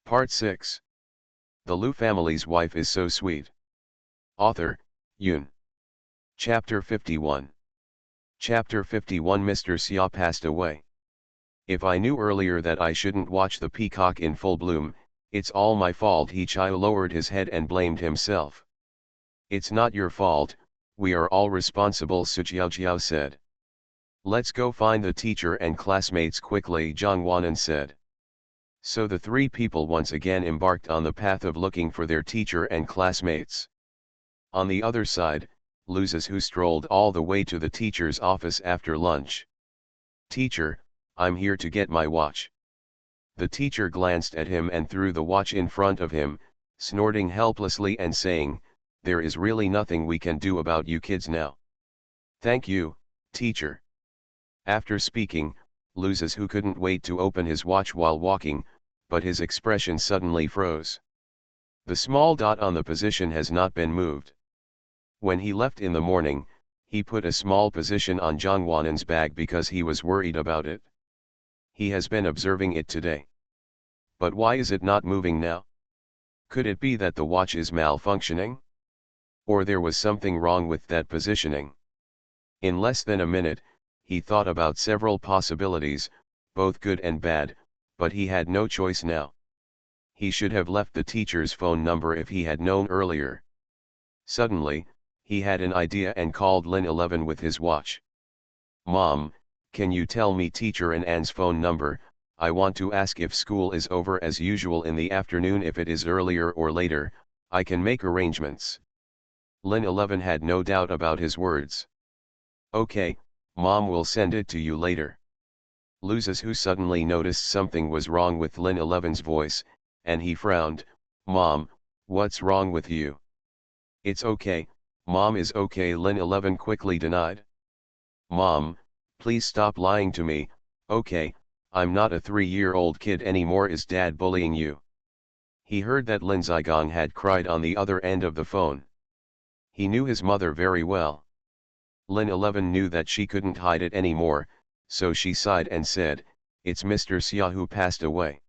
Part 6. The Liu family's wife is so sweet. Author, Yoon. Chapter 51. Chapter 51. Mr. Xia passed away. If I knew earlier that I shouldn't watch the peacock in full bloom, it's all my fault. He Chiu lowered his head and blamed himself. It's not your fault, we are all responsible, Sujiao said. Let's go find the teacher and classmates quickly, Zhang Wanan said. So the three people once again embarked on the path of looking for their teacher and classmates. On the other side, Liu Zhihu strolled all the way to the teacher's office after lunch. Teacher, I'm here to get my watch. The teacher glanced at him and threw the watch in front of him, snorting helplessly and saying, "There is really nothing we can do about you kids now." "Thank you, teacher." After speaking, Liu Zhihu couldn't wait to open his watch while walking, but his expression suddenly froze. The small dot on the position has not been moved. When he left in the morning, he put a small position on Zhang Wanan's bag because he was worried about it. He has been observing it today. But why is it not moving now? Could it be that the watch is malfunctioning? Or there was something wrong with that positioning? In less than a minute, he thought about several possibilities, both good and bad, but he had no choice now. He should have left the teacher's phone number if he had known earlier. Suddenly, he had an idea and called Lin 11 with his watch. "Mom, can you tell me teacher and Anne's phone number? I want to ask if school is over as usual in the afternoon. If it is earlier or later, I can make arrangements." Lin 11 had no doubt about his words. "Okay, Mom will send it to you later." Liu Zhihu suddenly noticed something was wrong with Lin 11's voice, and he frowned. "Mom, what's wrong with you?" "It's okay, Mom is okay," Lin 11 quickly denied. "Mom, please stop lying to me. Okay, I'm not a 3-year-old kid anymore. Is Dad bullying you?" He heard that Lin Zigong had cried on the other end of the phone. He knew his mother very well. Lin 11 knew that she couldn't hide it anymore, so she sighed and said, "It's Mr. Xia who passed away.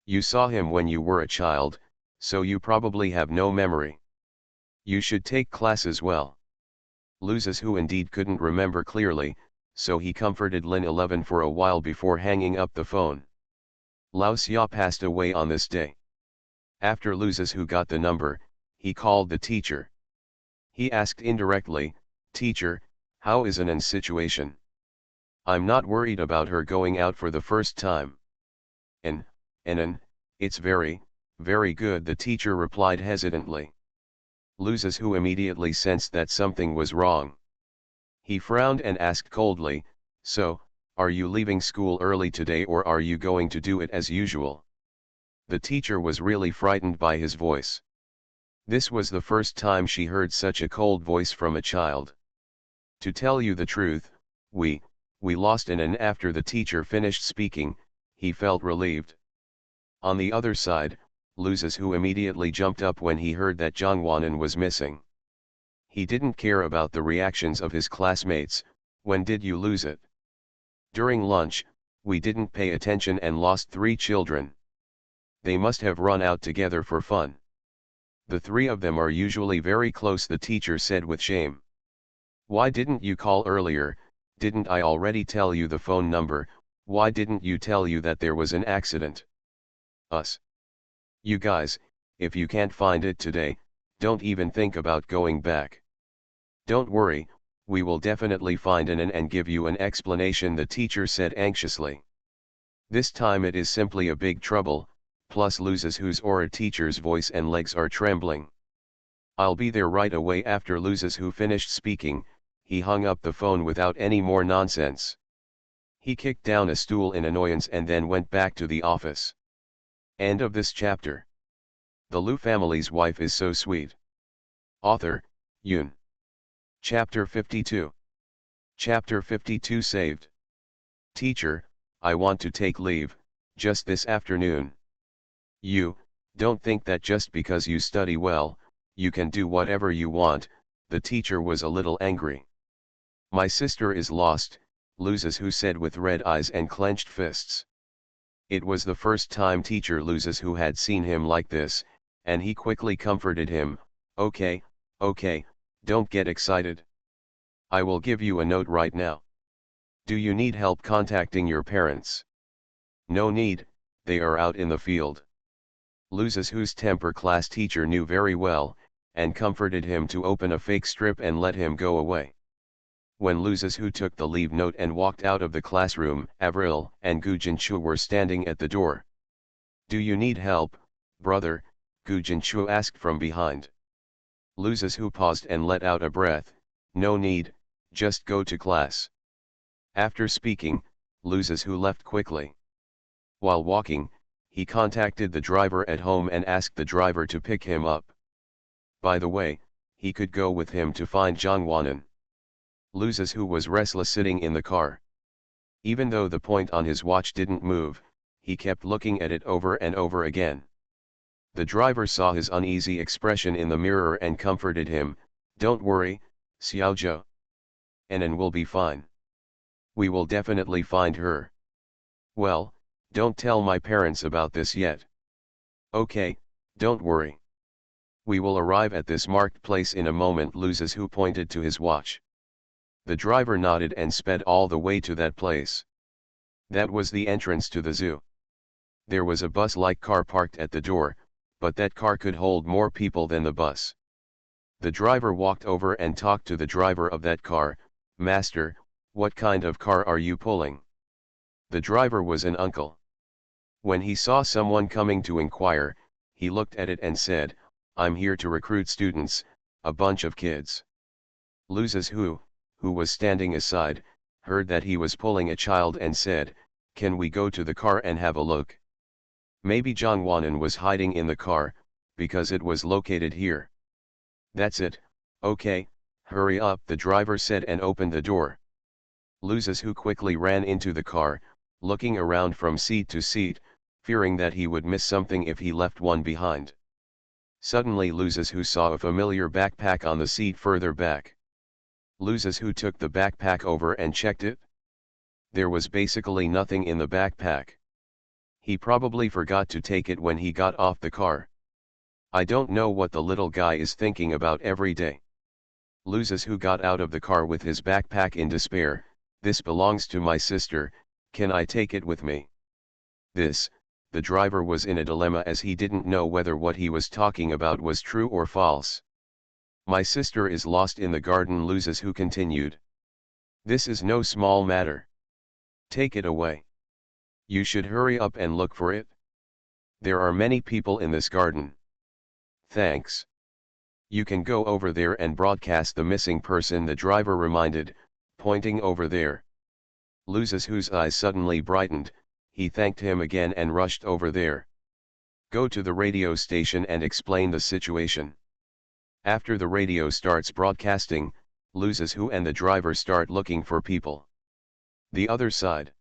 You saw him when you were a child, so you probably have no memory. You should take classes well." Liu Zhihu indeed couldn't remember clearly, so he comforted Lin 11 for a while before hanging up the phone. Lao Xia passed away on this day. After Liu Zhihu got the number, he called the teacher. He asked indirectly, "Teacher, how is Ann's situation? I'm not worried about her going out for the first time." An, it's very, very good," the teacher replied hesitantly. Liu Zhihu immediately sensed that something was wrong. He frowned and asked coldly, "So, are you leaving school early today or are you going to do it as usual?" The teacher was really frightened by his voice. This was the first time she heard such a cold voice from a child. "To tell you the truth, we lost An," and after the teacher finished speaking, he felt relieved. On the other side, Liu Zhihu immediately jumped up when he heard that Zhang Wanan was missing. He didn't care about the reactions of his classmates. "When did you lose it?" "During lunch, we didn't pay attention and lost 3 children. They must have run out together for fun. The 3 of them are usually very close," the teacher said with shame. "Why didn't you call earlier? Didn't I already tell you the phone number? Why didn't you tell you that there was an accident?" "Us. You guys, if you can't find it today, don't even think about going back. Don't worry, we will definitely find An and give you an explanation," the teacher said anxiously. "This time it is simply a big trouble," plus Liu Zhihu's aura teacher's voice and legs are trembling. "I'll be there right away." After Liu Zhihu finished speaking, he hung up the phone without any more nonsense. He kicked down a stool in annoyance and then went back to the office. End of this chapter. The Liu family's wife is so sweet. Author, Yoon. Chapter 52. Chapter 52 saved. Teacher, I want to take leave, just this afternoon. You, don't think that just because you study well, you can do whatever you want, the teacher was a little angry. My sister is lost, Liu Zhihu said with red eyes and clenched fists. It was the first time teacher loses who had seen him like this, and he quickly comforted him. Okay, don't get excited. I will give you a note right now. Do you need help contacting your parents? No need, they are out in the field. Loses whose temper class teacher knew very well, and comforted him to open a fake strip and let him go away. When Loses who took the leave note and walked out of the classroom, Avril and Gu Jinchu were standing at the door. Do you need help, brother? Gu Jinchu asked from behind. Loses who paused and let out a breath. No need, just go to class. After speaking, Loses who left quickly. While walking, he contacted the driver at home and asked the driver to pick him up. By the way, he could go with him to find Zhang Loses who was restless sitting in the car. Even though the point on his watch didn't move, he kept looking at it over and over again. The driver saw his uneasy expression in the mirror and comforted him. Don't worry, Xiaozhou. Anan will be fine. We will definitely find her. Well, don't tell my parents about this yet. Okay, don't worry. We will arrive at this marked place in a moment. Loses who pointed to his watch. The driver nodded and sped all the way to that place. That was the entrance to the zoo. There was a bus-like car parked at the door, but that car could hold more people than the bus. The driver walked over and talked to the driver of that car. Master, what kind of car are you pulling? The driver was an uncle. When he saw someone coming to inquire, he looked at it and said, I'm here to recruit students, a bunch of kids. Loses who was standing aside, heard that he was pulling a child and said, can we go to the car and have a look? Maybe Zhang Wanan was hiding in the car, because it was located here. That's it, okay, hurry up, the driver said and opened the door. Loses who quickly ran into the car, looking around from seat to seat, fearing that he would miss something if he left one behind. Suddenly Loses who saw a familiar backpack on the seat further back. Loses who took the backpack over and checked it. There was basically nothing in the backpack. He probably forgot to take it when he got off the car. I don't know what the little guy is thinking about every day. Loses who got out of the car with his backpack in despair. This belongs to my sister, can I take it with me? The driver was in a dilemma as he didn't know whether what he was talking about was true or false. My sister is lost in the garden, Loses who continued. This is no small matter. Take it away. You should hurry up and look for it. There are many people in this garden. Thanks. You can go over there and broadcast the missing person, the driver reminded, pointing over there. Loses whose eyes suddenly brightened, he thanked him again and rushed over there. Go to the radio station and explain the situation. After the radio starts broadcasting, Loses who and the driver start looking for people. The other side.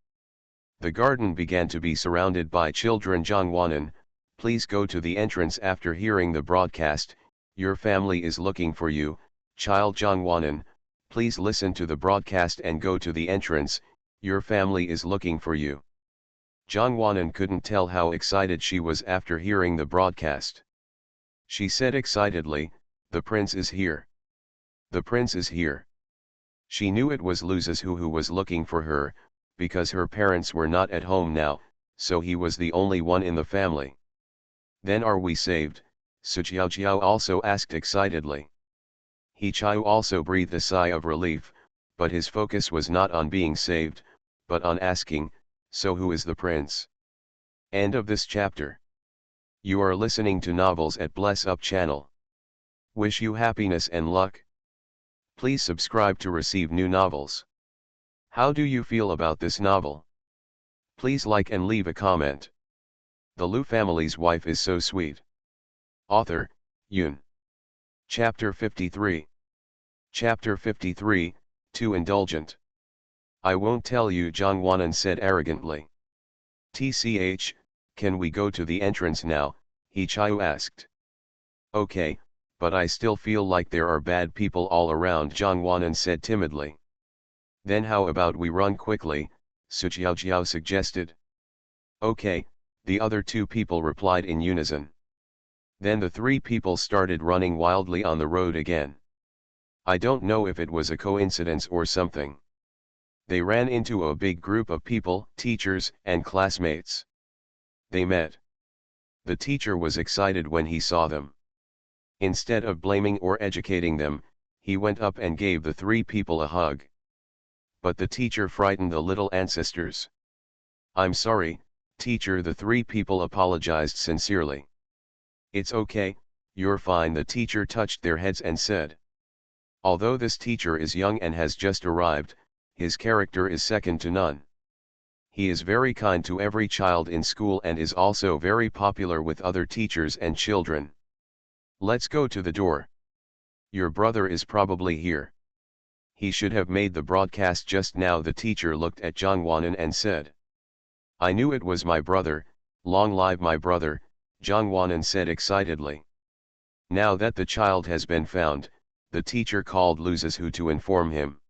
The garden began to be surrounded by children. Zhang Wanan, please go to the entrance after hearing the broadcast, your family is looking for you. Child Zhang Wanan, please listen to the broadcast and go to the entrance, your family is looking for you. Zhang Wanan couldn't tell how excited she was after hearing the broadcast. She said excitedly, the prince is here. The prince is here. She knew it was Loses who was looking for her, because her parents were not at home now, so he was the only one in the family. Then are we saved? Su Jiao also asked excitedly. He Chiu also breathed a sigh of relief, but his focus was not on being saved, but on asking, so who is the prince? End of this chapter. You are listening to novels at Bless Up channel. Wish you happiness and luck. Please subscribe to receive new novels. How do you feel about this novel? Please like and leave a comment. The Lu family's wife is so sweet. Author, Yun. Chapter 53. Chapter 53, Too Indulgent. I won't tell you, Zhang Wanan said arrogantly. TCH, can we go to the entrance now? He Chiu asked. Okay, but I still feel like there are bad people all around, Zhang Wanan said timidly. Then how about we run quickly, Su Jiao suggested. Okay, the other two people replied in unison. Then the three people started running wildly on the road again. I don't know if it was a coincidence or something. They ran into a big group of people, teachers, and classmates. They met. The teacher was excited when he saw them. Instead of blaming or educating them, he went up and gave the three people a hug. But the teacher frightened the little ancestors. "I'm sorry, teacher," the three people apologized sincerely. "It's okay, you're fine," the teacher touched their heads and said. Although this teacher is young and has just arrived, his character is second to none. He is very kind to every child in school and is also very popular with other teachers and children. "Let's go to the door. Your brother is probably here. He should have made the broadcast just now." The teacher looked at Jongwanan and said. "I knew it was my brother, long live my brother," Jongwanan said excitedly. Now that the child has been found, the teacher called Luzeshu to inform him.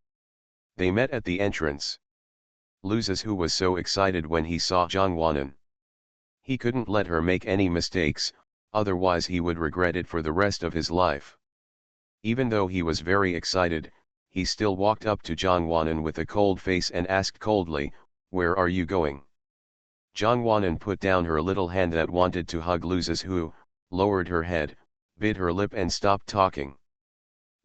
They met at the entrance. Luzeshu was so excited when he saw Jongwanan. He couldn't let her make any mistakes, otherwise he would regret it for the rest of his life. Even though he was very excited, he still walked up to Jongwanan with a cold face and asked coldly, "Where are you going?" Jongwanan put down her little hand that wanted to hug Luzeshu, lowered her head, bit her lip and stopped talking.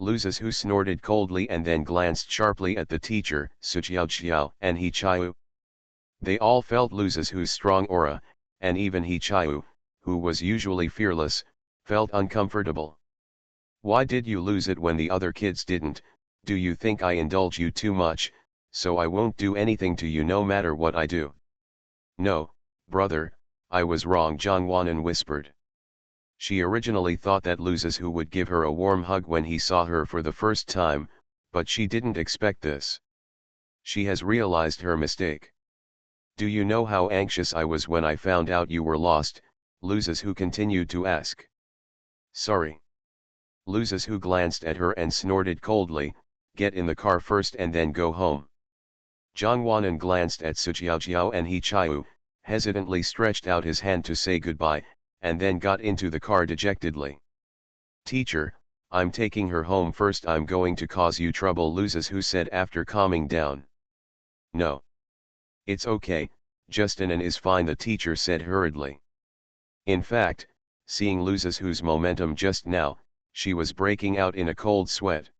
Luzeshu snorted coldly and then glanced sharply at the teacher, Suchiao and Hichayu. They all felt Luzeshu's strong aura, and even Hichayu, who was usually fearless, felt uncomfortable. "Why did you lose it when the other kids didn't? Do you think I indulge you too much, so I won't do anything to you no matter what I do?" "No, brother, I was wrong," Jongwanan whispered. She originally thought that Luzeshu would give her a warm hug when he saw her for the first time, but she didn't expect this. She has realized her mistake. "Do you know how anxious I was when I found out you were lost?" Luzeshu continued to ask. "Sorry." Luzeshu glanced at her and snorted coldly, "Get in the car first and then go home." Jongwanan glanced at Suchiao and Hichayu, hesitantly stretched out his hand to say goodbye, and then got into the car dejectedly. "Teacher, I'm taking her home first. I'm going to cause you trouble," Luzeshu said after calming down. "No. It's okay, Justinan is fine," the teacher said hurriedly. In fact, seeing Luzeshu's momentum just now, she was breaking out in a cold sweat.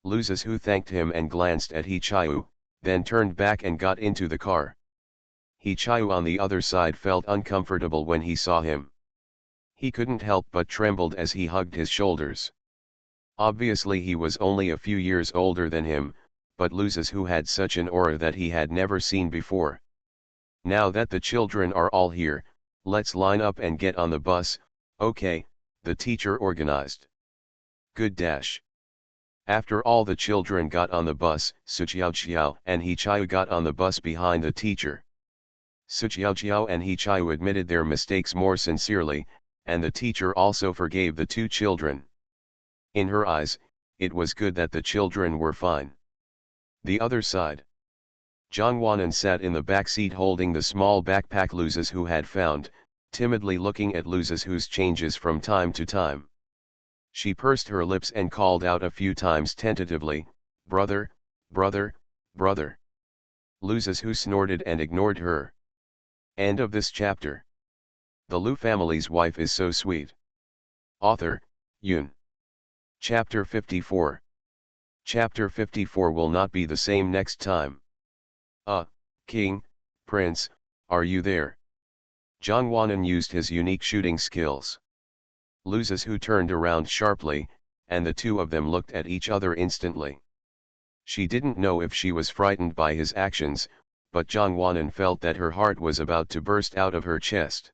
Luzeshu thanked him and glanced at Hichayu, then turned back and got into the car. Hichayu on the other side felt uncomfortable when he saw him. He couldn't help but trembled as he hugged his shoulders. Obviously he was only a few years older than him, but Luzeshu had such an aura that he had never seen before. "Now that the children are all here, let's line up and get on the bus." "Okay," the teacher organized. "Good dash." After all the children got on the bus, Suchiao and Hichayu got on the bus behind the teacher. Suchiao and Hichayu admitted their mistakes more sincerely, and the teacher also forgave the two children. In her eyes, it was good that the children were fine. The other side. Jongwanan sat in the back seat holding the small backpack Luzeshu had found, timidly looking at Luzeshu's changes from time to time. She pursed her lips and called out a few times tentatively, "Brother, brother, brother." Luzeshu snorted and ignored her. End of this chapter. The Lu family's wife is so sweet. Author, Yoon. Chapter 54. Chapter 54 will not be the same next time. King, Prince, are you there? Jongwanan used his unique shooting skills. Luzeshu turned around sharply, and the two of them looked at each other instantly. She didn't know if she was frightened by his actions, but Jongwanan felt that her heart was about to burst out of her chest.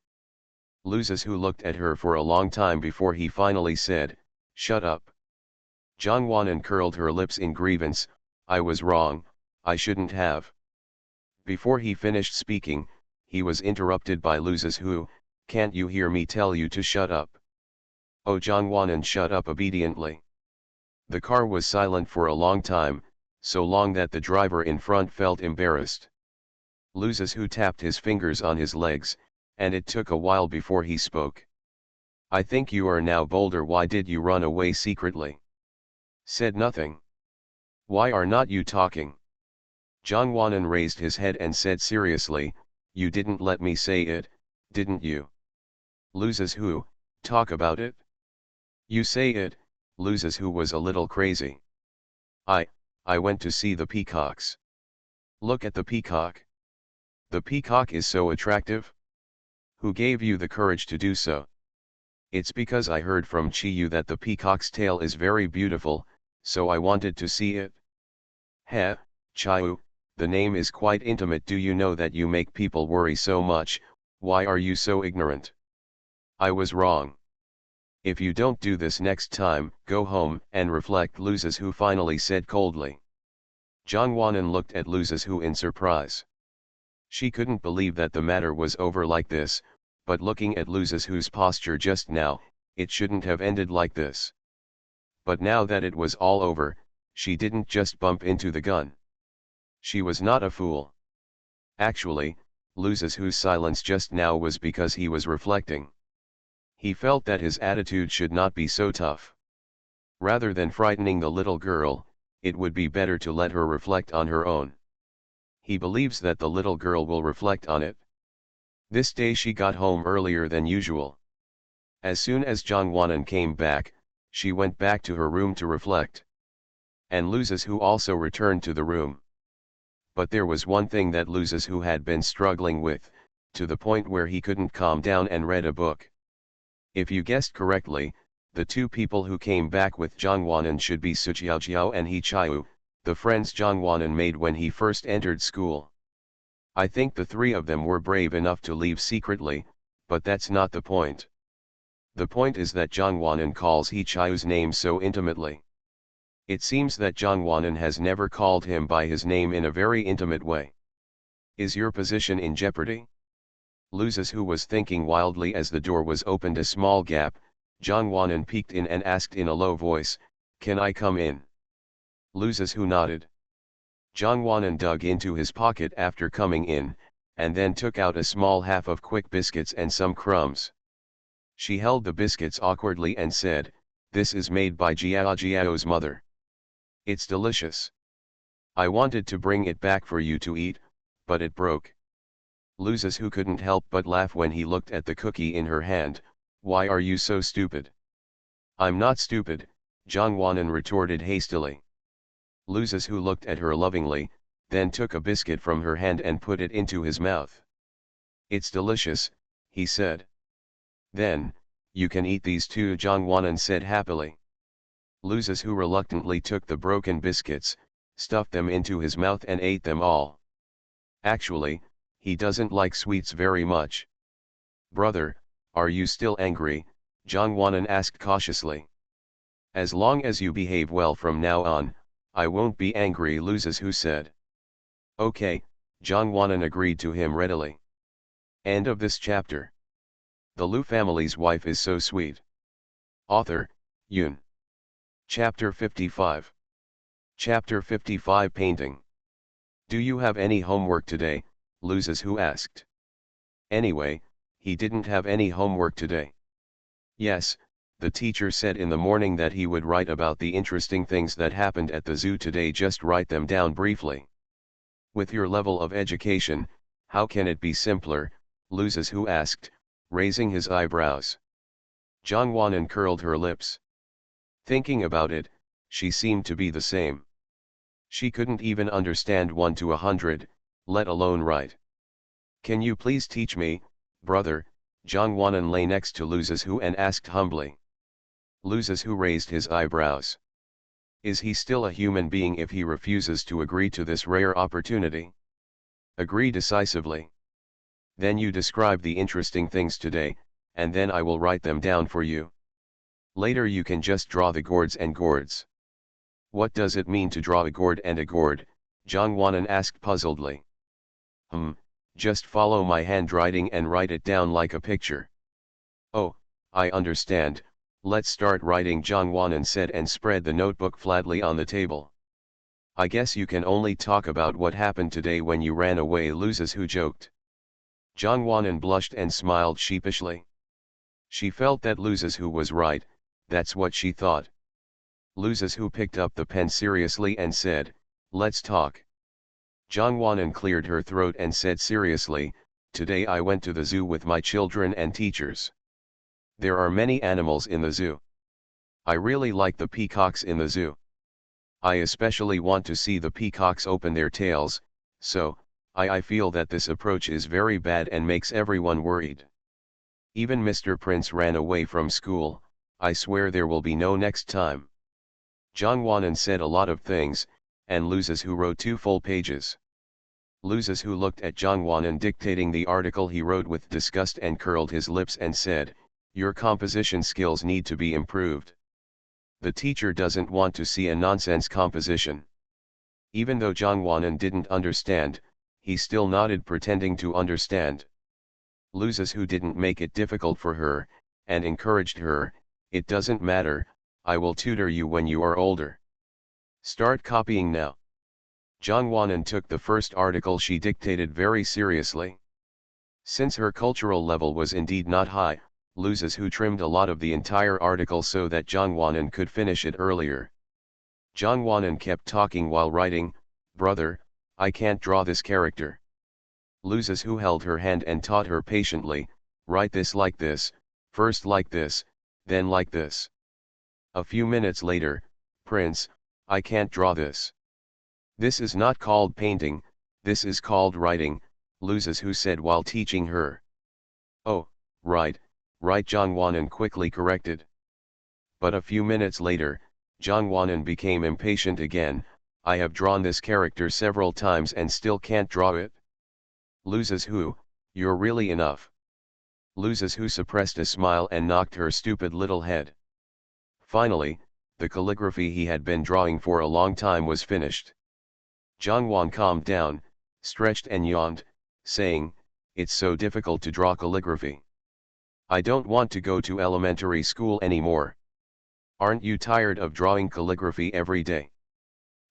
Luzeshu looked at her for a long time before he finally said, "Shut up." Jongwanan curled her lips in grievance, "I was wrong, I shouldn't have." Before he finished speaking, he was interrupted by Luzeshu, "Can't you hear me tell you to shut up?" Oh, Jongwanan shut up obediently. The car was silent for a long time, so long that the driver in front felt embarrassed. Loses who tapped his fingers on his legs, and it took a while before he spoke. I think you are now bolder. Why did you run away secretly? Said nothing. Why are not you talking? Jongwanan raised his head and said seriously, you didn't let me say it, didn't you? Loses who, talk about it? You say it, Loses who was a little crazy. I went to see the peacocks. Look at the peacock. The peacock is so attractive. Who gave you the courage to do so? It's because I heard from Chiyu that the peacock's tail is very beautiful, so I wanted to see it. Heh, Chiyu, the name is quite intimate. Do you know that you make people worry so much? Why are you so ignorant? I was wrong. If you don't do this next time, go home and reflect, Loses who finally said coldly. Jongwanan looked at Loses who in surprise. She couldn't believe that the matter was over like this, but looking at Loses who's posture just now, it shouldn't have ended like this. But now that it was all over, she didn't just bump into the gun. She was not a fool. Actually, Loses whose silence just now was because he was reflecting. He felt that his attitude should not be so tough. Rather than frightening the little girl, it would be better to let her reflect on her own. He believes that the little girl will reflect on it. This day she got home earlier than usual. As soon as Jongwanan came back, she went back to her room to reflect. And Loses who also returned to the room. But there was one thing that Loses who had been struggling with, to the point where he couldn't calm down and read a book. If you guessed correctly, the two people who came back with Jongwanan should be Sujiaojiao and He Chiu, the friends Jongwanan made when he first entered school. I think the three of them were brave enough to leave secretly, but that's not the point. The point is that Jongwanan calls He Chiu's name so intimately. It seems that Jongwanan has never called him by his name in a very intimate way. Is your position in jeopardy? Loses who was thinking wildly as the door was opened a small gap. Jongwanan peeked in and asked in a low voice, can I come in? Loses who nodded. Jongwanan dug into his pocket after coming in, and then took out a small half of quick biscuits and some crumbs. She held the biscuits awkwardly and said, this is made by Jiao's mother. It's delicious. I wanted to bring it back for you to eat, but it broke. Loses who couldn't help but laugh when he looked at the cookie in her hand. Why are you so stupid? I'm not stupid, Jongwanan retorted hastily. Loses who looked at her lovingly, then took a biscuit from her hand and put it into his mouth. It's delicious, he said. Then, you can eat these too, Jongwanan said happily. Loses who reluctantly took the broken biscuits, stuffed them into his mouth and ate them all. Actually, he doesn't like sweets very much. Brother, are you still angry? Jongwanan asked cautiously. As long as you behave well from now on, I won't be angry, Loses who said. Okay, Jongwanan agreed to him readily. End of this chapter. The Lu family's wife is so sweet. Author, Yoon. Chapter 55. Chapter 55 Painting. Do you have any homework today? Loses who asked. Anyway, he didn't have any homework today. Yes, the teacher said in the morning that he would write about the interesting things that happened at the zoo today. Just write them down briefly. With your level of education, how can it be simpler? Loses who asked, raising his eyebrows. Jongwanan curled her lips. Thinking about it, she seemed to be the same. She couldn't even understand 1 to 100, let alone write. Can you please teach me, brother? Jongwanan lay next to Loses who and asked humbly. Loses who raised his eyebrows. Is he still a human being if he refuses to agree to this rare opportunity? Agree decisively. Then you describe the interesting things today, and then I will write them down for you. Later you can just draw the gourds and gourds. What does it mean to draw a gourd and a gourd? Jongwanan asked puzzledly. Just follow my handwriting and write it down like a picture. Oh, I understand, let's start writing, Jongwanan said and spread the notebook flatly on the table. I guess you can only talk about what happened today when you ran away, Luzes who joked. Zhang Wanan blushed and smiled sheepishly. She felt that Luzes who was right, that's what she thought. Luzes who picked up the pen seriously and said, "Let's talk." Zhang Wanan cleared her throat and said seriously, "Today I went to the zoo with my children and teachers. There are many animals in the zoo. I really like the peacocks in the zoo. I especially want to see the peacocks open their tails, so, I feel that this approach is very bad and makes everyone worried. Even Mr. Prince ran away from school, I swear there will be no next time." Zhang Wanan said a lot of things, and Luzes who wrote 2 full pages. Luzes who looked at Zhang Wanan dictating the article he wrote with disgust and curled his lips and said, "Your composition skills need to be improved. The teacher doesn't want to see a nonsense composition." Even though Zhang Wanan didn't understand, he still nodded pretending to understand. Luzes who didn't make it difficult for her, and encouraged her, "It doesn't matter, I will tutor you when you are older. Start copying now." Zhang Wanan took the first article she dictated very seriously. Since her cultural level was indeed not high, Luzes who trimmed a lot of the entire article so that Zhang Wanan could finish it earlier. Zhang Wanan kept talking while writing, "Brother, I can't draw this character." Luzes who held her hand and taught her patiently, "Write this like this, first like this, then like this." A few minutes later, "Prince, I can't draw this." "This is not called painting, this is called writing," Luzes who said while teaching her. "Oh, right, Zhang Wanan quickly corrected. But a few minutes later, Zhang Wanan became impatient again, "I have drawn this character several times and still can't draw it." Luzes who, "You're really enough." Luzes who suppressed a smile and knocked her stupid little head. Finally, the calligraphy he had been drawing for a long time was finished. Zhang Wan calmed down, stretched and yawned, saying, "It's so difficult to draw calligraphy. I don't want to go to elementary school anymore." "Aren't you tired of drawing calligraphy every day?"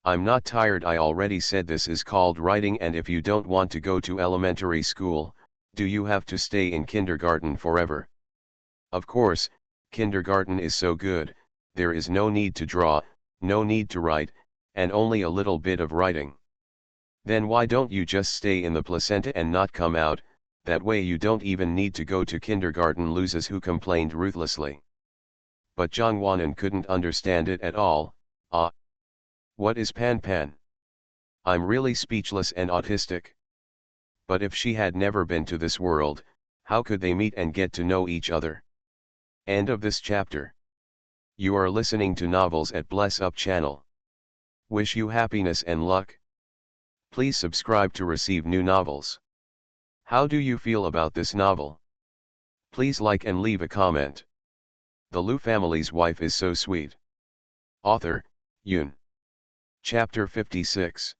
"I'm not tired, I already said this is called writing, and if you don't want to go to elementary school, do you have to stay in kindergarten forever?" "Of course, kindergarten is so good, there is no need to draw, no need to write, and only a little bit of writing." "Then why don't you just stay in the placenta and not come out, that way you don't even need to go to kindergarten," Luzes who complained ruthlessly. But Zhang Wanan couldn't understand it at all. "Ah, what is pan pan? I'm really speechless and autistic." But if she had never been to this world, how could they meet and get to know each other? End of this chapter. You are listening to Novels at Bless Up channel. Wish you happiness and luck. Please subscribe to receive new novels. How do you feel about this novel? Please like and leave a comment. The Lu family's wife is so sweet. Author, Yoon. Chapter 56.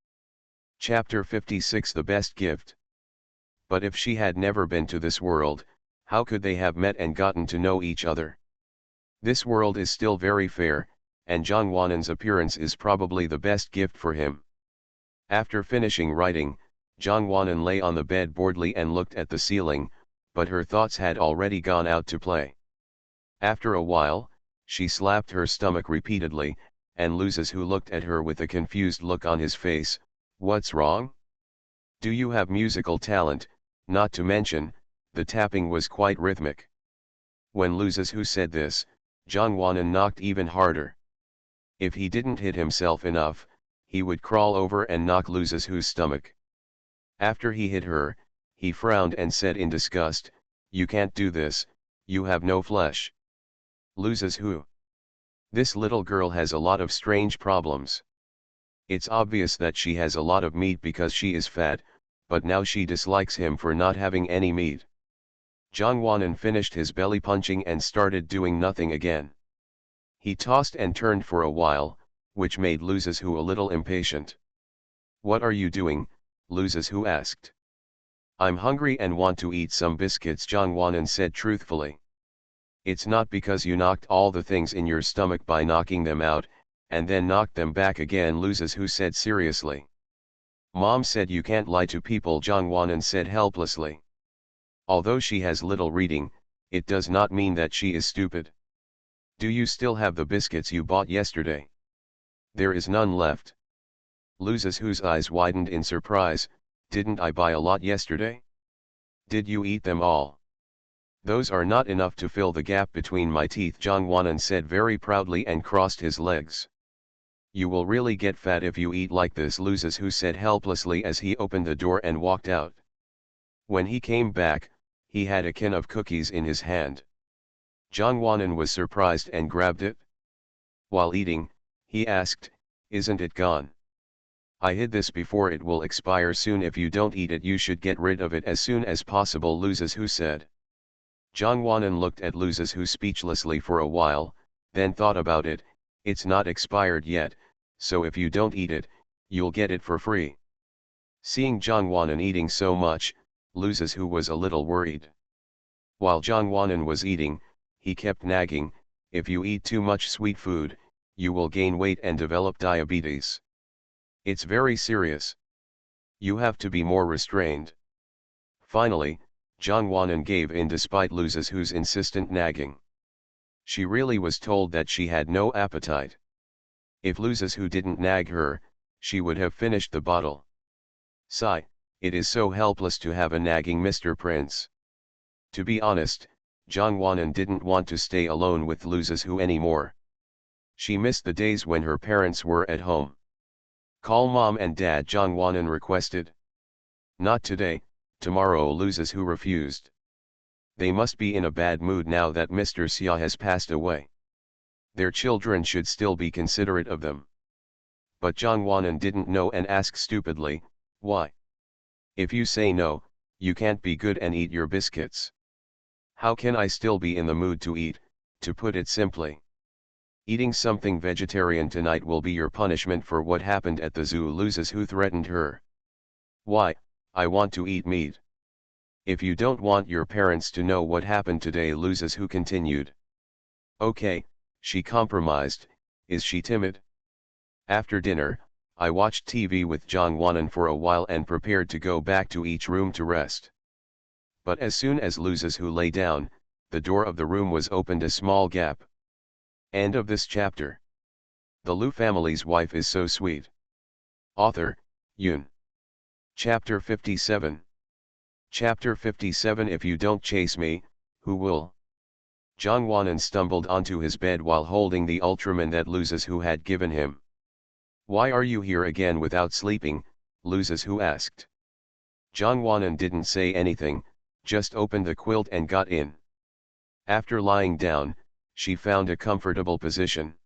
Chapter 56, The Best Gift. But if she had never been to this world, how could they have met and gotten to know each other? This world is still very fair, and Zhang Wanan's appearance is probably the best gift for him. After finishing writing, Zhang Wanan lay on the bed boredly and looked at the ceiling, but her thoughts had already gone out to play. After a while, she slapped her stomach repeatedly, and Luzes who looked at her with a confused look on his face. "What's wrong? Do you have musical talent?" Not to mention, the tapping was quite rhythmic. When Luzes who said this, Zhang Wanan knocked even harder. If he didn't hit himself enough, he would crawl over and knock Luzes who's stomach. After he hit her, he frowned and said in disgust, "You can't do this, you have no flesh." Luzes who. This little girl has a lot of strange problems. It's obvious that she has a lot of meat because she is fat, but now she dislikes him for not having any meat. Zhang Wanan finished his belly punching and started doing nothing again. He tossed and turned for a while, which made Luzes who a little impatient. "What are you doing?" Luzes who asked. "I'm hungry and want to eat some biscuits," Zhang Wanan said truthfully. "It's not because you knocked all the things in your stomach by knocking them out, and then knocked them back again. Loses Who said seriously. Mom said you can't lie to people, Zhang Wanan said helplessly. Although she has little reading, it does not mean that she is stupid. Do you still have the biscuits you bought yesterday? There is none left. Loses Who's eyes widened in surprise. Didn't I buy a lot yesterday? Did you eat them all? Those are not enough to fill the gap between my teeth, Zhang Wanan said very proudly and crossed his legs. You will really get fat if you eat like this, Loses Who said helplessly as he opened the door and walked out. When he came back, he had a can of cookies in his hand. Zhang Wanan was surprised and grabbed it. While eating, he asked, "Isn't it gone?" "I hid this before it will expire soon. If you don't eat it, you should get rid of it as soon as possible," Loses Who said. Zhang Wanan looked at Loses Who speechlessly for a while, then thought about it. "It's not expired yet, so if you don't eat it, you'll get it for free." Seeing Zhang Wanan eating so much, Loses Who was a little worried. While Zhang Wanan was eating, he kept nagging, "If you eat too much sweet food, you will gain weight and develop diabetes. It's very serious. You have to be more restrained." Finally, Zhang Wanan gave in despite Loses Who's insistent nagging. She really was told that she had no appetite. If Loses Who didn't nag her, she would have finished the bottle. Sigh, it is so helpless to have a nagging Mr. Prince. To be honest, Zhang Wanan didn't want to stay alone with Loses Who anymore. She missed the days when her parents were at home. "Call Mom and Dad," Zhang Wanan requested. "Not today, tomorrow," Loses Who refused. They must be in a bad mood now that Mr. Xia has passed away. Their children should still be considerate of them. But Zhang Wanan didn't know and asked stupidly, "Why? If you say no, you can't be good and eat your biscuits. How can I still be in the mood to eat?" To put it simply. "Eating something vegetarian tonight will be your punishment for what happened at the zoo," Loses Who threatened her. "Why, I want to eat meat." "If you don't want your parents to know what happened today," Loses Who continued. "Okay," she compromised. "Is she timid?" After dinner, I watched TV with Zhang Wanan for a while and prepared to go back to each room to rest. But as soon as Loses Who lay down, the door of the room was opened a small gap. End of this chapter. The Lu family's wife is so sweet. Author, Yun. Chapter 57. Chapter 57. If you don't chase me, who will? Zhang Wanan stumbled onto his bed while holding the Ultraman that Loses Who had given him. "Why are you here again without sleeping?" Loses Who asked. Zhang Wanan didn't say anything, just opened the quilt and got in. After lying down, she found a comfortable position.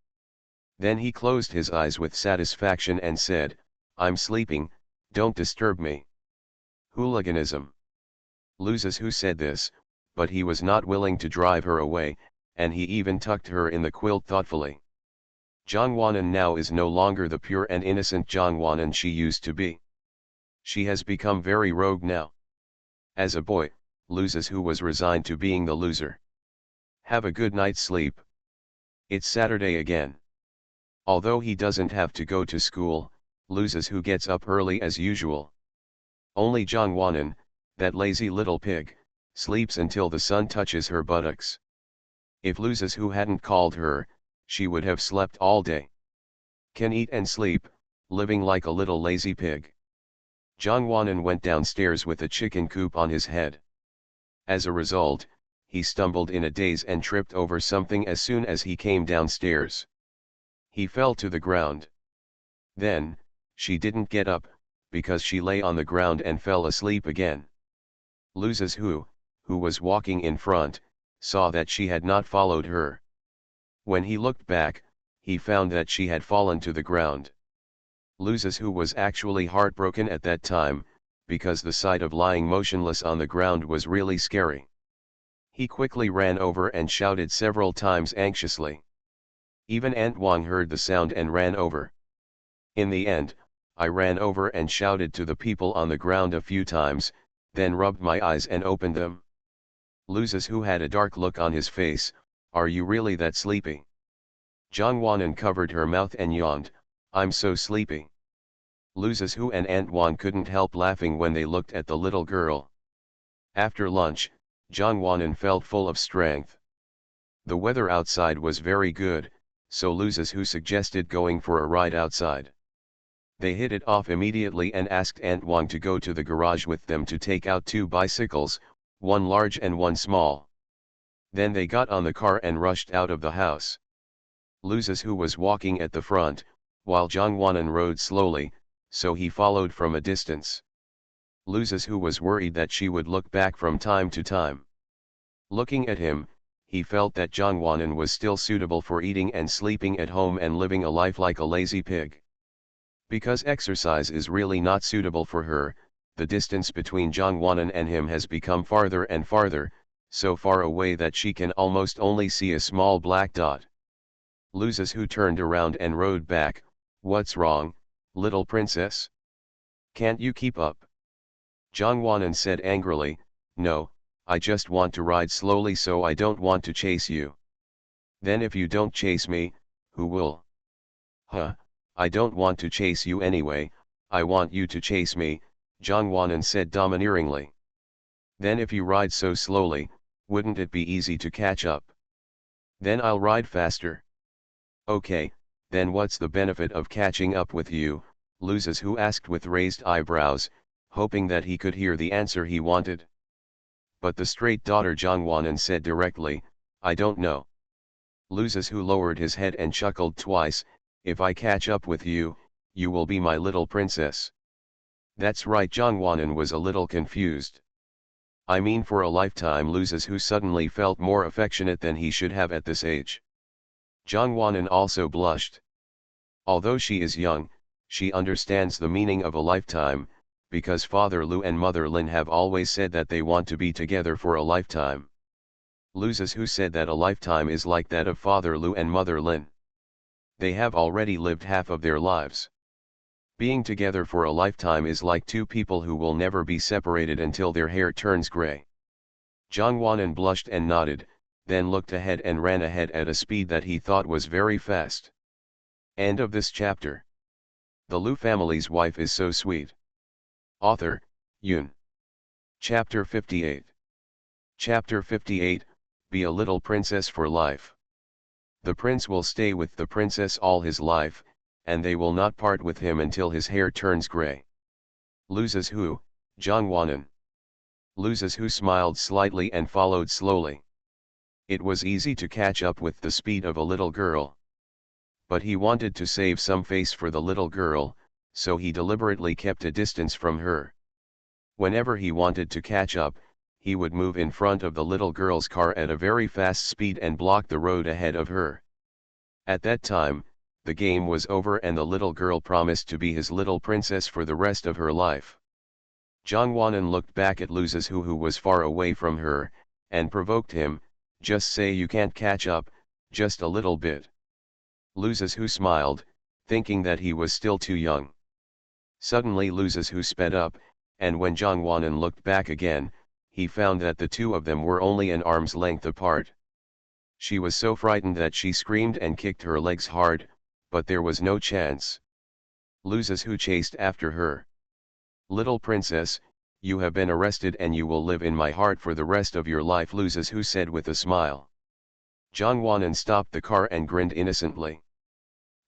Then he closed his eyes with satisfaction and said, "I'm sleeping, don't disturb me." Hooliganism. Loses Who said this, but he was not willing to drive her away, and he even tucked her in the quilt thoughtfully. Zhang Wanan now is no longer the pure and innocent Zhang Wanan she used to be. She has become very rogue now. As a boy, Loses Who was resigned to being the loser. Have a good night's sleep. It's Saturday again. Although he doesn't have to go to school, Loses Who gets up early as usual. Only Zhang Wanan, that lazy little pig, sleeps until the sun touches her buttocks. If Loses Who hadn't called her, she would have slept all day. Can eat and sleep, living like a little lazy pig. Zhang Wanan went downstairs with a chicken coop on his head. As a result, he stumbled in a daze and tripped over something as soon as he came downstairs. He fell to the ground. Then, she didn't get up, because she lay on the ground and fell asleep again. Loses Who was walking in front, saw that she had not followed her. When he looked back, he found that she had fallen to the ground. Loses Who was actually heartbroken at that time, because the sight of lying motionless on the ground was really scary. He quickly ran over and shouted several times anxiously. Even Aunt Wang heard the sound and ran over. In the end, I ran over and shouted to the people on the ground a few times, then rubbed my eyes and opened them. Loses Who had a dark look on his face. "Are you really that sleepy?" Zhang covered her mouth and yawned, "I'm so sleepy." Loses Hu and Antoine couldn't help laughing when they looked at the little girl. After lunch, Zhang felt full of strength. The weather outside was very good, so Loses Hu suggested going for a ride outside. They hit it off immediately and asked Antoine to go to the garage with them to take out 2 bicycles, one large and one small. Then they got on the car and rushed out of the house. Loses Hu was walking at the front, while Zhang rode slowly, so he followed from a distance. Loses Hu was worried that she would look back from time to time. Looking at him, he felt that Zhang was still suitable for eating and sleeping at home and living a life like a lazy pig. Because exercise is really not suitable for her, the distance between Zhang and him has become farther and farther, so far away that she can almost only see a small black dot. Loses Hu turned around and rode back, "What's wrong, little princess? Can't you keep up?" Zhang said angrily, "No, I just want to ride slowly so I don't want to chase you." "Then if you don't chase me, who will?" "Huh, I don't want to chase you anyway, I want you to chase me," Zhang said domineeringly. "Then if you ride so slowly, wouldn't it be easy to catch up?" "Then I'll ride faster." "Okay, then what's the benefit of catching up with you?" Loses Hu asked with raised eyebrows, hoping that he could hear the answer he wanted. But the straight daughter Zhang said directly, "I don't know." Loses Hu lowered his head and chuckled twice, "If I catch up with you, you will be my little princess." "That's right." Zhang was a little confused. "I mean for a lifetime." Loses Hu suddenly felt more affectionate than he should have at this age. Zhang also blushed. Although she is young, she understands the meaning of a lifetime, because Father Lu and Mother Lin have always said that they want to be together for a lifetime. Loses Hu said that a lifetime is like that of Father Lu and Mother Lin. They have already lived half of their lives. Being together for a lifetime is like 2 people who will never be separated until their hair turns gray. Zhang blushed and nodded, then looked ahead and ran ahead at a speed that he thought was very fast. End of this chapter. The Lu family's wife is so sweet. Author, Yun. Chapter 58. Chapter 58, Be a Little Princess for Life. The prince will stay with the princess all his life, and they will not part with him until his hair turns gray. Loses Hu, Zhang. Loses Hu smiled slightly and followed slowly. It was easy to catch up with the speed of a little girl. But he wanted to save some face for the little girl, so he deliberately kept a distance from her. Whenever he wanted to catch up, he would move in front of the little girl's car at a very fast speed and block the road ahead of her. At that time, the game was over and the little girl promised to be his little princess for the rest of her life. Zhang looked back at Loses Hu was far away from her, and provoked him, "Just say you can't catch up, just a little bit." Loses Hu smiled, thinking that he was still too young. Suddenly Loses Hu sped up, and when Zhang looked back again, he found that the 2 of them were only an arm's length apart. She was so frightened that she screamed and kicked her legs hard, but there was no chance. Loses Hu chased after her. "Little princess, you have been arrested and you will live in my heart for the rest of your life," Loses Hu said with a smile. Zhang stopped the car and grinned innocently.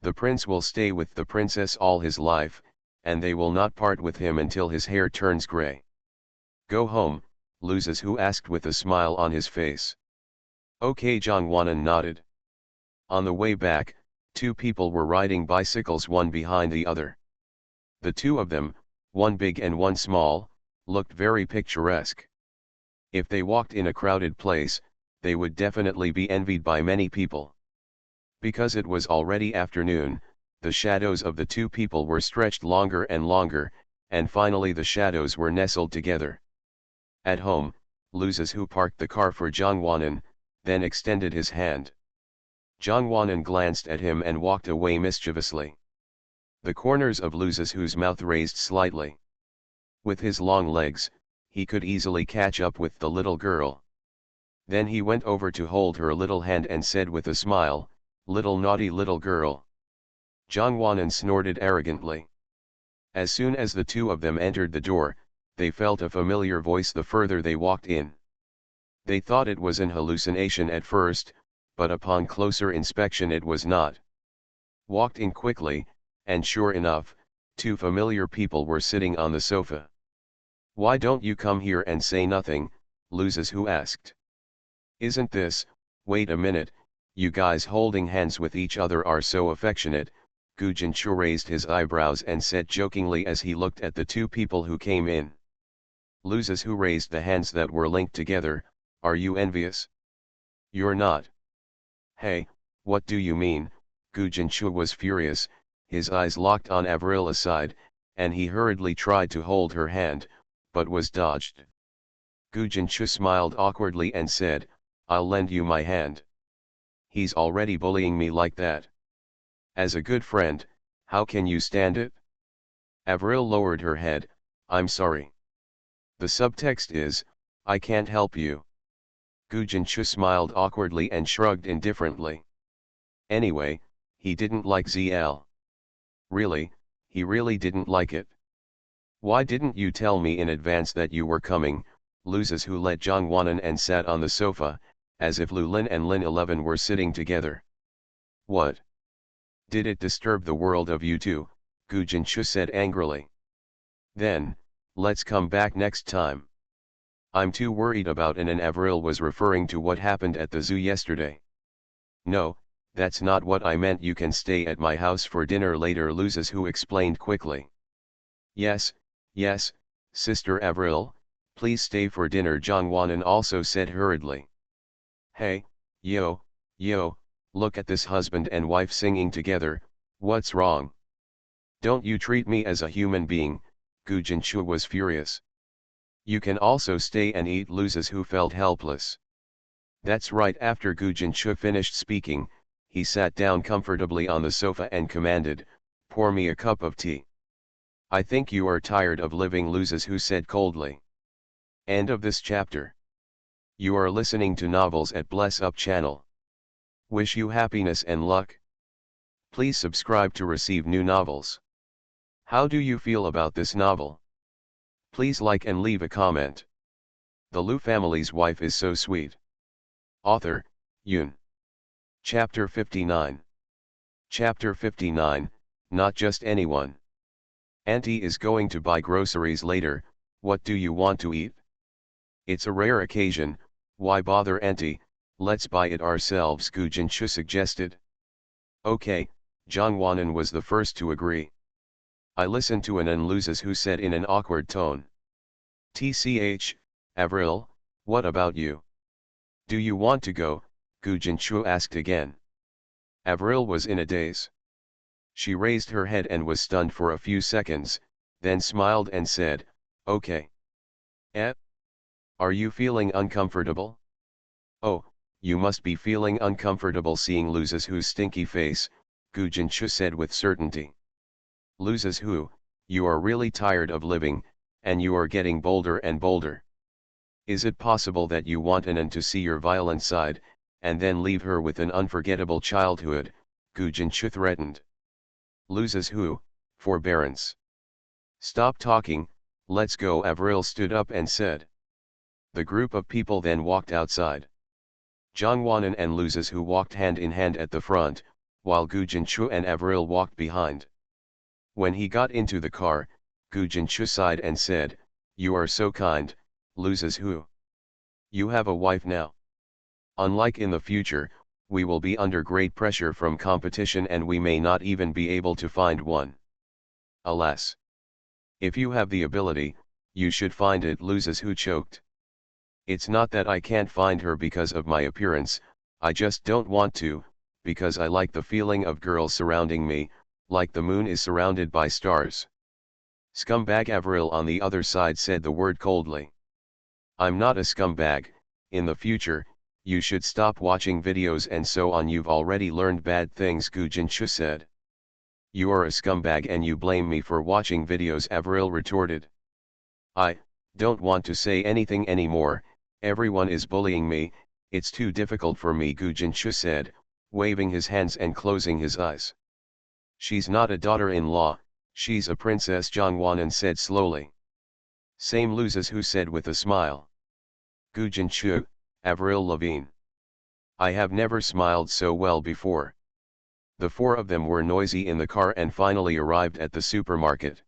The prince will stay with the princess all his life, and they will not part with him until his hair turns gray. "Go home?" Loses Hu asked with a smile on his face. "Okay." Zhang nodded. On the way back, 2 people were riding bicycles one behind the other. The 2 of them, one big and one small, looked very picturesque. If they walked in a crowded place, they would definitely be envied by many people. Because it was already afternoon, the shadows of the 2 people were stretched longer and longer, and finally the shadows were nestled together. At home, Loses Hu parked the car for Zhang then extended his hand. Zhang glanced at him and walked away mischievously. The corners of Loses Hu's mouth raised slightly. With his long legs, he could easily catch up with the little girl. Then he went over to hold her little hand and said with a smile, Little naughty little girl. Jongwanan snorted arrogantly. As soon as the two of them entered the door, they felt a familiar voice the further they walked in. They thought it was an hallucination at first, but upon closer inspection it was not. Walked in quickly, and sure enough, two familiar people were sitting on the sofa. "Why don't you come here and say nothing?" Luzes who asked. "Isn't this, wait a minute, you guys holding hands with each other are so affectionate." Gu Jinchu raised his eyebrows and said jokingly as he looked at the two people who came in. Luzes who raised the hands that were linked together. "Are you envious?" "You're not." "Hey, what do you mean?" Gu Jinchu was furious, his eyes locked on Avril aside, and he hurriedly tried to hold her hand, but was dodged. Gu Jinchu smiled awkwardly and said, "I'll lend you my hand." "He's already bullying me like that. As a good friend, how can you stand it?" Avril lowered her head. "I'm sorry. The subtext is, I can't help you." Gu Jinchu smiled awkwardly and shrugged indifferently. Anyway, he didn't like ZL. Really, he really didn't like it. "Why didn't you tell me in advance that you were coming?" Luzes who let Jongwanan and sat on the sofa, as if Lu Lin and Lin 11 were sitting together. "What? Did it disturb the world of you two?" Gu Jinchu said angrily. "Then, let's come back next time. I'm too worried about it." And Avril was referring to what happened at the zoo yesterday. "No, that's not what I meant. You can stay at my house for dinner later," Luzes who explained quickly. Yes, Sister Avril, please stay for dinner," Jongwanan also said hurriedly. "Hey, yo, look at this husband and wife singing together, what's wrong? Don't you treat me as a human being?" Gu Jinchu was furious. "You can also stay and eat," Luzes who felt helpless. That's right. After Gu Jinchu finished speaking, he sat down comfortably on the sofa and commanded, "Pour me a cup of tea." "I think you are tired of living," Luzes who said coldly. End of this chapter. You are listening to novels at Bless Up channel. Wish you happiness and luck. Please subscribe to receive new novels. How do you feel about this novel? Please like and leave a comment. The Lu family's wife is so sweet. Author, Yoon. Chapter 59. Chapter 59, Not Just Anyone. Auntie is going to buy groceries later. What do you want to eat? It's a rare occasion, why bother Auntie, let's buy it ourselves, Gu Jinchu suggested. Okay, Jongwanan was the first to agree. I listened to an Luzes who said in an awkward tone. "Tch, Avril, what about you? Do you want to go?" Gu Jinchu asked again. Avril was in a daze. She raised her head and was stunned for a few seconds, then smiled and said, "Okay." "Eh? Are you feeling uncomfortable?" "Oh, you must be feeling uncomfortable seeing Luzes who's stinky face," Gu Jinchu said with certainty. "Luzes who, you are really tired of living, and you are getting bolder and bolder. Is it possible that you want an end to see your violent side, and then leave her with an unforgettable childhood?" Gu Jinchu threatened. Luzes who, forbearance. "Stop talking, let's go," Avril stood up and said. The group of people then walked outside. Jongwanan and Luzes who walked hand in hand at the front, while Gu Jinchu and Avril walked behind. When he got into the car, Gu Jinchu sighed and said, "You are so kind, Luzes who. You have a wife now. Unlike in the future, we will be under great pressure from competition and we may not even be able to find one. Alas. If you have the ability, you should find it," Luzes who choked. "It's not that I can't find her because of my appearance, I just don't want to, because I like the feeling of girls surrounding me, like the moon is surrounded by stars." Scumbag Avril on the other side said the word coldly. "I'm not a scumbag. In the future, you should stop watching videos and so on. You've already learned bad things," Gu Jinchu said. "You are a scumbag and you blame me for watching videos," Avril retorted. "I don't want to say anything anymore. Everyone is bullying me, it's too difficult for me," Gu Jinchu said, waving his hands and closing his eyes. She's not a daughter-in-law, she's a princess, Jongwanan said slowly. Same loses who said with a smile. Gujin Chu, Avril Lavigne. I have never smiled so well before. The four of them were noisy in the car and finally arrived at the supermarket.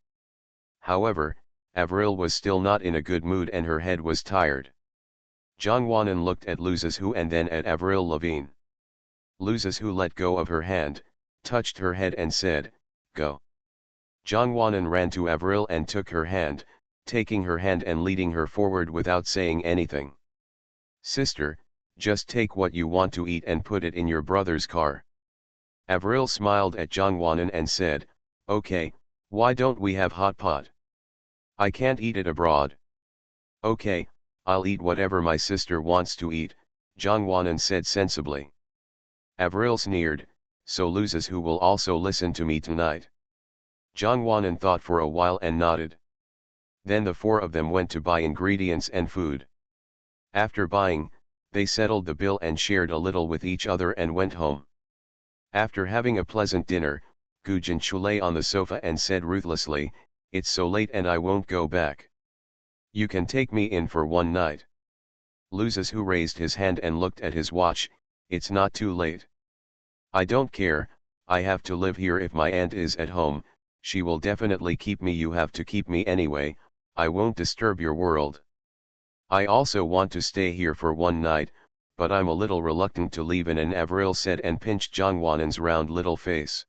However, Avril was still not in a good mood and her head was tired. Jongwanan looked at Luzeshu and then at Avril Lavigne. Luzeshu let go of her hand, touched her head and said, "Go." Jongwanan ran to Avril and took her hand, taking her hand and leading her forward without saying anything. "Sister, just take what you want to eat and put it in your brother's car." Avril smiled at Jongwanan and said, "Okay, why don't we have hot pot? I can't eat it abroad." "Okay, I'll eat whatever my sister wants to eat," Jongwanan said sensibly. Avril sneered, "So Luzeshu will also listen to me tonight." Jongwanan thought for a while and nodded. Then the four of them went to buy ingredients and food. After buying, they settled the bill and shared a little with each other and went home. After having a pleasant dinner, Gujin Chu lay on the sofa and said ruthlessly, "It's so late and I won't go back. You can take me in for one night." Luzeshu raised his hand and looked at his watch. "It's not too late." "I don't care, I have to live here. If my aunt is at home, she will definitely keep me. You have to keep me anyway, I won't disturb your world. I also want to stay here for one night, but I'm a little reluctant to leave," and Avril said and pinched Jongwanan's round little face.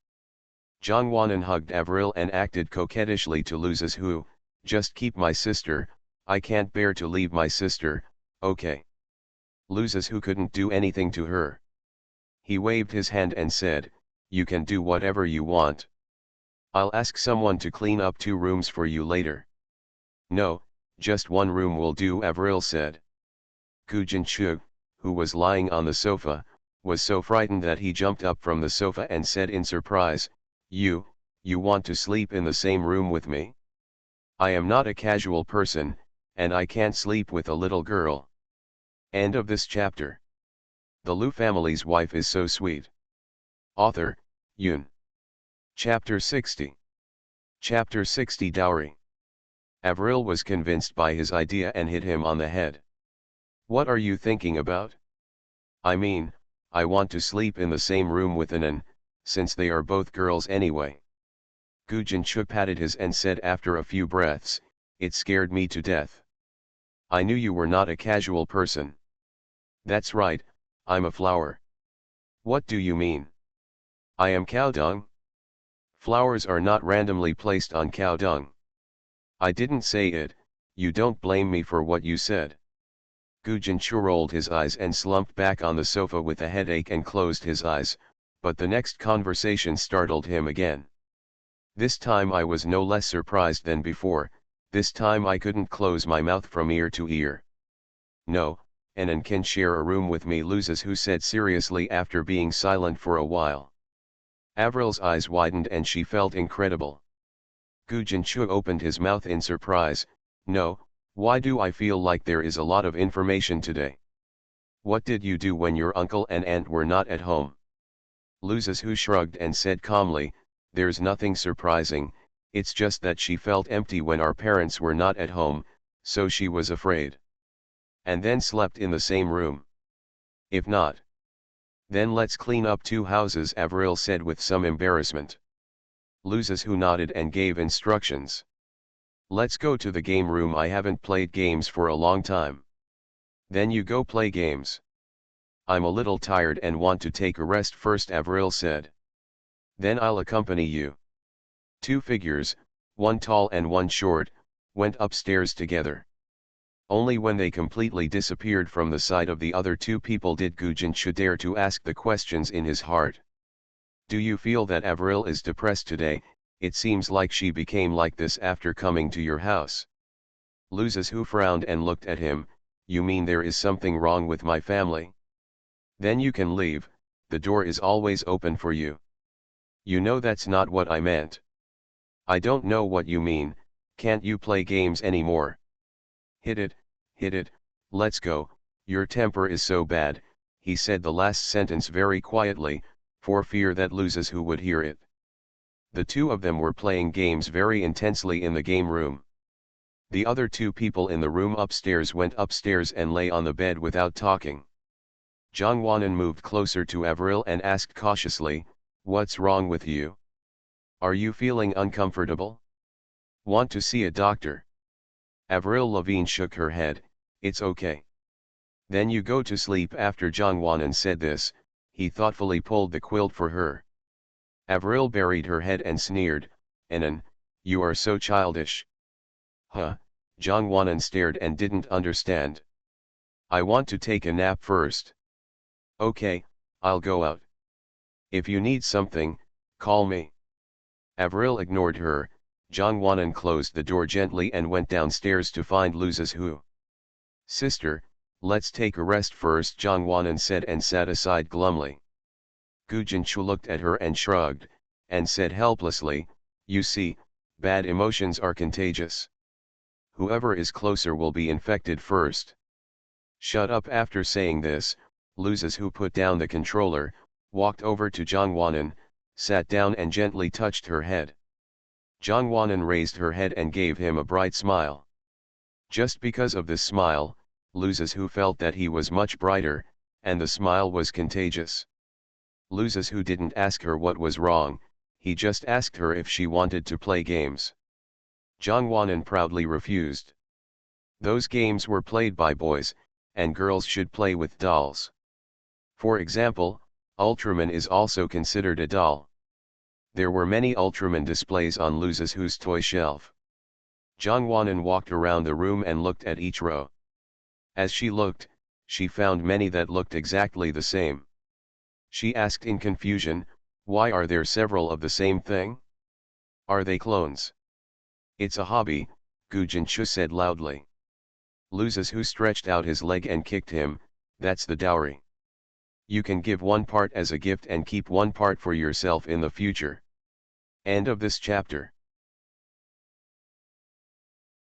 Jongwanan hugged Avril and acted coquettishly to Luzeshu, "Just keep my sister, I can't bear to leave my sister, okay?" Luzeshu couldn't do anything to her. He waved his hand and said, "You can do whatever you want. I'll ask someone to clean up 2 rooms for you later." "No, just 1 room will do," Avril said. Gujin Chu, who was lying on the sofa, was so frightened that he jumped up from the sofa and said in surprise, You want to sleep in the same room with me? I am not a casual person, and I can't sleep with a little girl." End of this chapter. The Lu family's wife is so sweet. Author, Yoon. Chapter 60. Chapter 60 Dowry. Avril was convinced by his idea and hit him on the head. "What are you thinking about? I mean, I want to sleep in the same room with Anan, since they are both girls anyway." Gujin Chu patted his and said after a few breaths, "It scared me to death. I knew you were not a casual person." "That's right, I'm a flower." "What do you mean?" "I am cow dung. Flowers are not randomly placed on cow dung." "I didn't say it, you don't blame me for what you said." Gujin Chu rolled his eyes and slumped back on the sofa with a headache and closed his eyes, but the next conversation startled him again. This time I was no less surprised than before. This time I couldn't close my mouth from ear to ear. "No, Anan can share a room with me," Luzeshu said seriously after being silent for a while. Avril's eyes widened and she felt incredible. Gujin Chu opened his mouth in surprise. "No, why do I feel like there is a lot of information today? What did you do when your uncle and aunt were not at home?" Luzeshu shrugged and said calmly, "There's nothing surprising, it's just that she felt empty when our parents were not at home, so she was afraid. And then slept in the same room. If not, then let's clean up 2 houses," Avril said with some embarrassment. Luzeshu nodded and gave instructions. "Let's go to the game room. I haven't played games for a long time." "Then you go play games. I'm a little tired and want to take a rest first," Avril said. "Then I'll accompany you." 2 figures, one tall and one short, went upstairs together. Only when they completely disappeared from the sight of the other 2 people did Gujin Chu dare to ask the questions in his heart. "Do you feel that Avril is depressed today? It seems like she became like this after coming to your house." Luzeshu frowned and looked at him. "You mean there is something wrong with my family? Then you can leave, the door is always open for you." "You know that's not what I meant." "I don't know what you mean. Can't you play games anymore?" Hit it, let's go, your temper is so bad, he said the last sentence very quietly, for fear that Loses Who would hear it. The two of them were playing games very intensely in the game room. The other two people in the room upstairs went upstairs and lay on the bed without talking. Jongwanan moved closer to Avril and asked cautiously, "What's wrong with you? Are you feeling uncomfortable? Want to see a doctor?" Avril Lavigne shook her head, "It's okay." "Then you go to sleep." After Jongwanan said this, he thoughtfully pulled the quilt for her. Avril buried her head and sneered, "Anan, you are so childish." "Huh," Jongwanan stared and didn't understand. "I want to take a nap first." "Okay, I'll go out. If you need something, call me." Avril ignored her. Jongwanan closed the door gently and went downstairs to find Loses Who. "Sister, let's take a rest first," Jongwanan said and sat aside glumly. Gu Jinchu looked at her and shrugged, and said helplessly, "You see, bad emotions are contagious. Whoever is closer will be infected first." "Shut up." After saying this, Loses Who put down the controller, walked over to Jongwanan, sat down and gently touched her head. Jongwanan raised her head and gave him a bright smile. Just because of this smile, Loses Who felt that he was much brighter, and the smile was contagious. Loses Who didn't ask her what was wrong, he just asked her if she wanted to play games. Jongwanan proudly refused. Those games were played by boys, and girls should play with dolls. For example, Ultraman is also considered a doll. There were many Ultraman displays on Loses Who's toy shelf. Jongwanan walked around the room and looked at each row. As she looked, she found many that looked exactly the same. She asked in confusion, "Why are there several of the same thing? Are they clones?" "It's a hobby," Gu Jinchu said loudly. Loses Who stretched out his leg and kicked him. "That's the dowry. You can give one part as a gift and keep one part for yourself in the future." End of this chapter.